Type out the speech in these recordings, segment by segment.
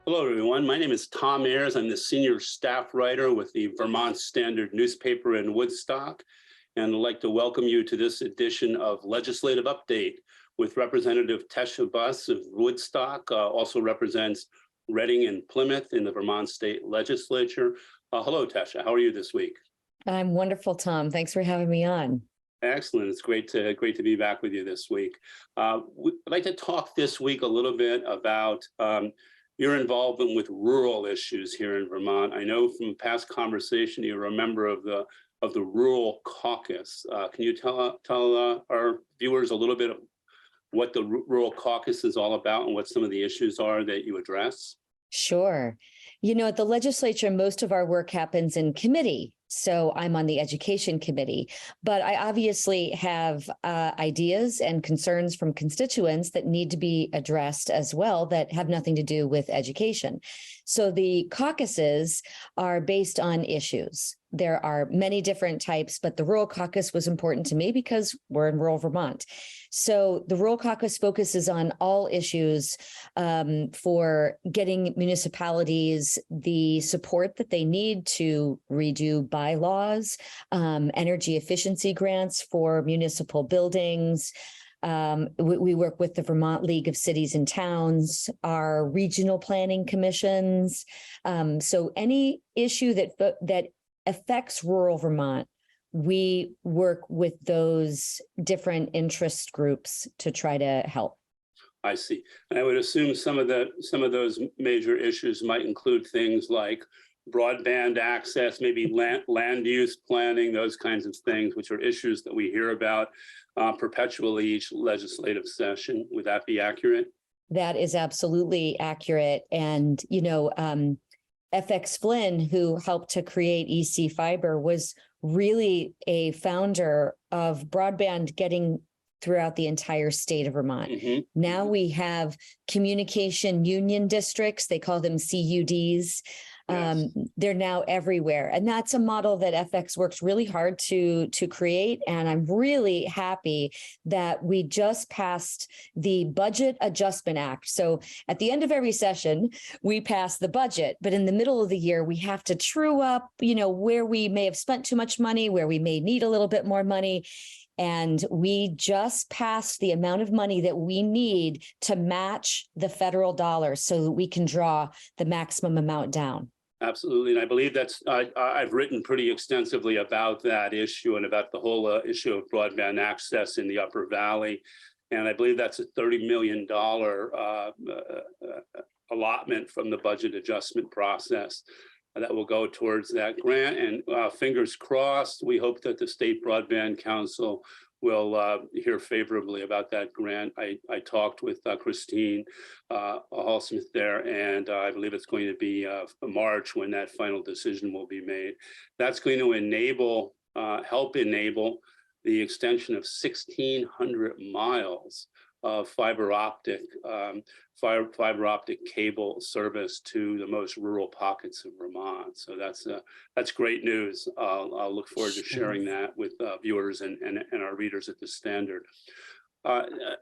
Hello, everyone. My name is Tom Ayres. I'm the senior staff writer with the Vermont Standard newspaper in Woodstock, and I'd like to welcome you to this edition of Legislative Update with Representative Tesha Buss of Woodstock, also represents Reading and Plymouth in the Vermont State Legislature. Hello, Tesha. How are you this week? I'm wonderful, Tom. Thanks for having me on. Excellent. It's great to be back with you this week. I'd like to talk this week a little bit about your involvement with rural issues here in Vermont. I know from past conversation you're a member of the Rural Caucus. Can you tell our viewers a little bit of what the Rural Caucus is all about and what some of the issues are that you address? Sure. You know, at the legislature, most of our work happens in committee. So I'm on the education committee, but I obviously have ideas and concerns from constituents that need to be addressed as well that have nothing to do with education. So the caucuses are based on issues. There are many different types, but the Rural Caucus was important to me because we're in rural Vermont. So the Rural Caucus focuses on all issues for getting municipalities the support that they need to redo bylaws, energy efficiency grants for municipal buildings. We work with the Vermont League of Cities and Towns, our regional planning commissions. So any issue that affects rural Vermont, we work with those different interest groups to try to help. I see. And I would assume some of those major issues might include things like broadband access, maybe land use planning, those kinds of things, which are issues that we hear about perpetually each legislative session. Would that be accurate? That is absolutely accurate. And, you know, FX Flynn, who helped to create EC Fiber, was really a founder of broadband getting throughout the entire state of Vermont. Mm-hmm. Now we have communication union districts. They call them CUDs. Yes. They're now everywhere. And that's a model that FX works really hard to create. And I'm really happy that we just passed the Budget Adjustment Act. So at the end of every session, we pass the budget, but in the middle of the year, we have to true up, you know, where we may have spent too much money, where we may need a little bit more money. And we just passed the amount of money that we need to match the federal dollars so that we can draw the maximum amount down. Absolutely. And I believe that's, I've written pretty extensively about that issue and about the whole issue of broadband access in the Upper Valley. And I believe that's a $30 million allotment from the budget adjustment process that will go towards that grant. And fingers crossed, we hope that the State Broadband Council will hear favorably about that grant. I talked with Christine Hallsmith there, and I believe it's going to be March when that final decision will be made. That's going to help enable the extension of 1,600 miles of fiber optic cable service to the most rural pockets of Vermont. So that's great news. I'll look forward to sharing that with viewers and our readers at the Standard.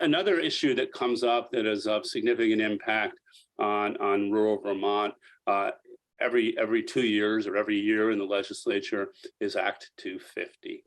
Another issue that comes up that is of significant impact on rural Vermont every 2 years or every year in the legislature is Act 250.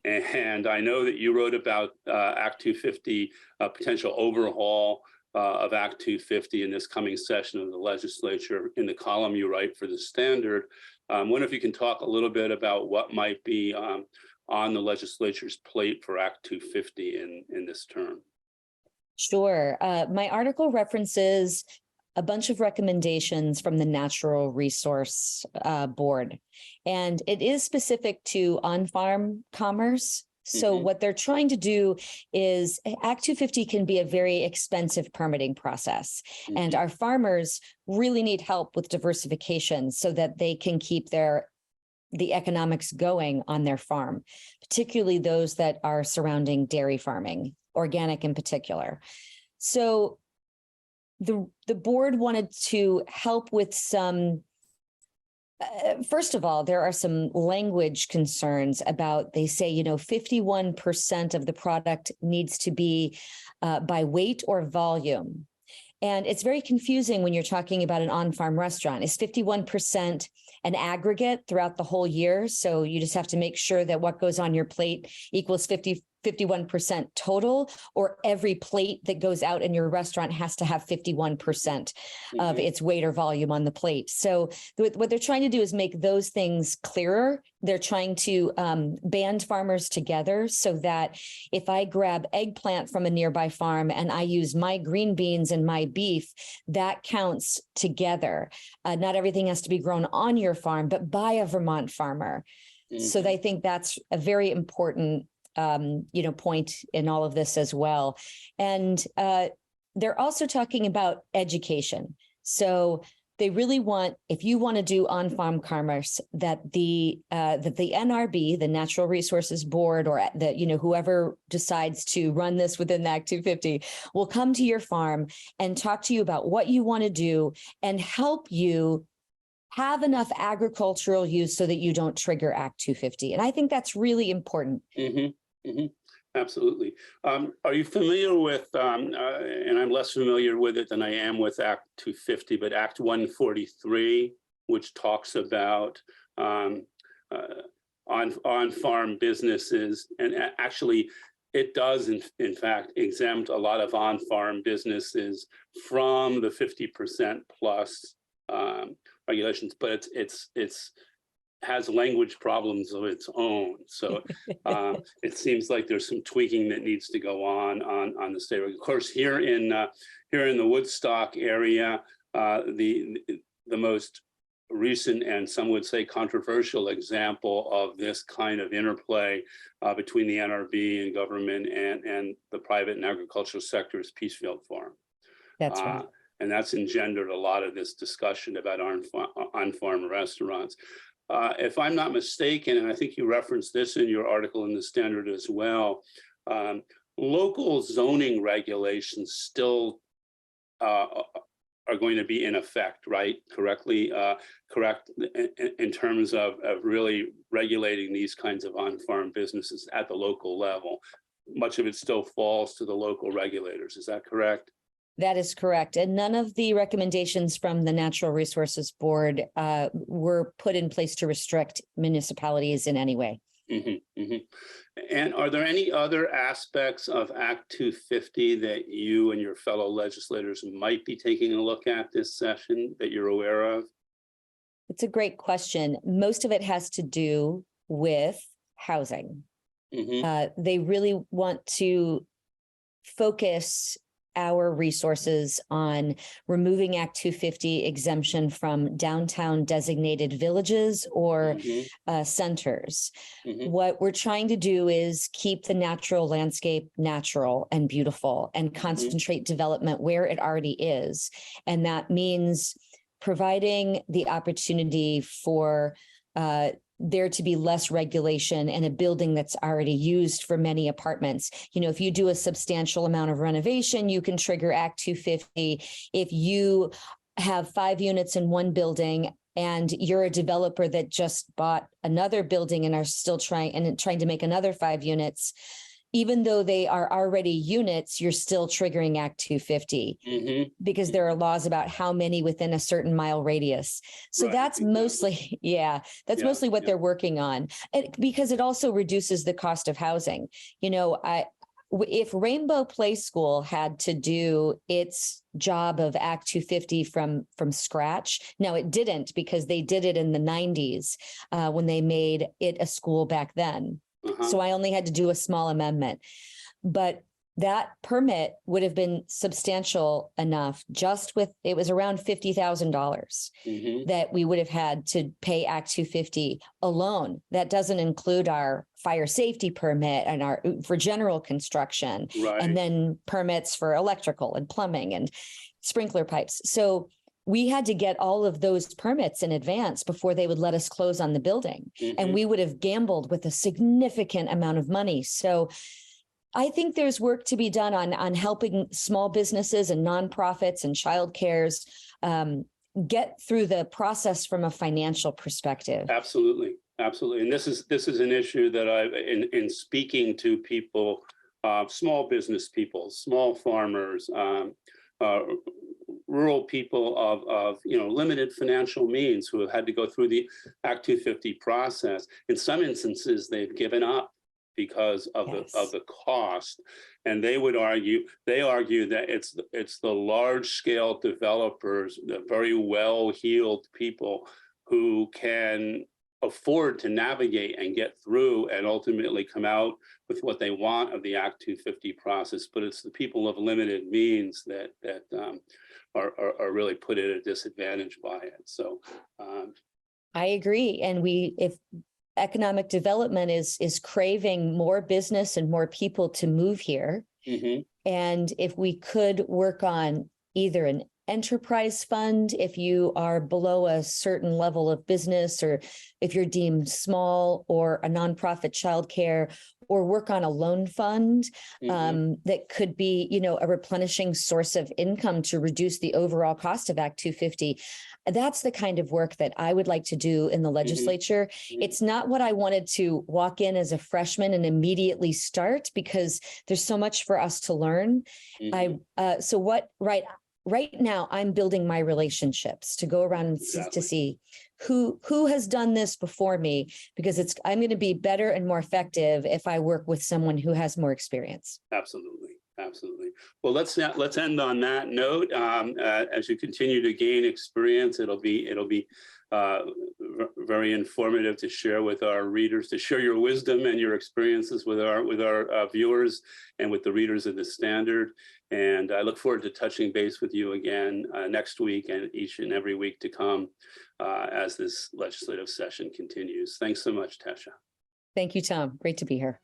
And I know that you wrote about Act 250, a potential overhaul of Act 250 in this coming session of the legislature in the column you write for the Standard. I wonder if you can talk a little bit about what might be on the legislature's plate for Act 250 in this term. Sure. My article references a bunch of recommendations from the Natural Resource Board, and it is specific to on-farm commerce. So what they're trying to do is Act 250 can be a very expensive permitting process, and our farmers really need help with diversification so that they can keep the economics going on their farm, particularly those that are surrounding dairy farming, organic in particular. So the board wanted to help with some, first of all, there are some language concerns about, they say, 51% of the product needs to be by weight or volume. And it's very confusing when you're talking about an on-farm restaurant. Is 51% an aggregate throughout the whole year? So you just have to make sure that what goes on your plate equals 51% total, or every plate that goes out in your restaurant has to have 51% of its weight or volume on the plate. So what they're trying to do is make those things clearer. They're trying to band farmers together so that if I grab eggplant from a nearby farm and I use my green beans and my beef, that counts together. Not everything has to be grown on your farm, but by a Vermont farmer. So I think that's a very important point in all of this as well. And they're also talking about education. So they really want, if you want to do on-farm commerce, that the NRB, the Natural Resources Board, or whoever decides to run this within the Act 250, will come to your farm and talk to you about what you want to do and help you have enough agricultural use so that you don't trigger Act 250. And I think that's really important. Absolutely. Are you familiar with, and I'm less familiar with it than I am with Act 250, but Act 143, which talks about on-farm businesses, and actually it does in fact exempt a lot of on-farm businesses from the 50% plus regulations, but it's has language problems of its own. So it seems like there's some tweaking that needs to go on the state. Of course, here in the Woodstock area, the most recent and some would say controversial example of this kind of interplay between the NRB and government and the private and agricultural sector is Peacefield Farm. That's right. And that's engendered a lot of this discussion about on-farm restaurants. If I'm not mistaken, and I think you referenced this in your article in the Standard as well, local zoning regulations still are going to be in effect, right? Correct in terms of really regulating these kinds of on-farm businesses at the local level. Much of it still falls to the local regulators. Is that correct? That is correct. And none of the recommendations from the Natural Resources Board were put in place to restrict municipalities in any way. And are there any other aspects of Act 250 that you and your fellow legislators might be taking a look at this session that you're aware of? It's a great question. Most of it has to do with housing. They really want to focus our resources on removing Act 250 exemption from downtown designated villages or centers. What we're trying to do is keep the natural landscape natural and beautiful and concentrate development where it already is. And that means providing the opportunity for there to be less regulation in a building that's already used for many apartments. If you do a substantial amount of renovation, you can trigger Act 250. If you have 5 units in one building and you're a developer that just bought another building and are still trying to make another 5 units, even though they are already units, you're still triggering Act 250 because there are laws about how many within a certain mile radius. So that's mostly, mostly what they're working on. Because it also reduces the cost of housing. If Rainbow Play School had to do its job of Act 250 from scratch, now it didn't because they did it in the 90s when they made it a school back then. So I only had to do a small amendment, but that permit would have been substantial enough it was around $50,000 that we would have had to pay Act 250 alone. That doesn't include our fire safety permit and for general construction, and then permits for electrical and plumbing and sprinkler pipes. So we had to get all of those permits in advance before they would let us close on the building. And we would have gambled with a significant amount of money. So I think there's work to be done on helping small businesses and nonprofits and childcares get through the process from a financial perspective. Absolutely. And this is an issue that I've in speaking to people, small business people, small farmers, rural people of limited financial means who have had to go through the Act 250 process. In some instances, they've given up because of the cost, and they argue that it's the large scale developers, the very well-heeled people who can afford to navigate and get through and ultimately come out with what they want of the Act 250 process. But it's the people of limited means that are really put at a disadvantage by it. So I agree. And if economic development is craving more business and more people to move here, and if we could work on either an enterprise fund, if you are below a certain level of business, or if you're deemed small, or a nonprofit childcare, or work on a loan fund that could be, a replenishing source of income to reduce the overall cost of Act 250. That's the kind of work that I would like to do in the legislature. It's not what I wanted to walk in as a freshman and immediately start, because there's so much for us to learn. Right now, I'm building my relationships to go around and to see who has done this before me, because I'm going to be better and more effective if I work with someone who has more experience. Absolutely. Well, let's end on that note. As you continue to gain experience, it'll be very informative to share with our readers, to share your wisdom and your experiences with our viewers and with the readers of the Standard. And I look forward to touching base with you again next week and each and every week to come as this legislative session continues. Thanks so much, Tesha. Thank you, Tom. Great to be here.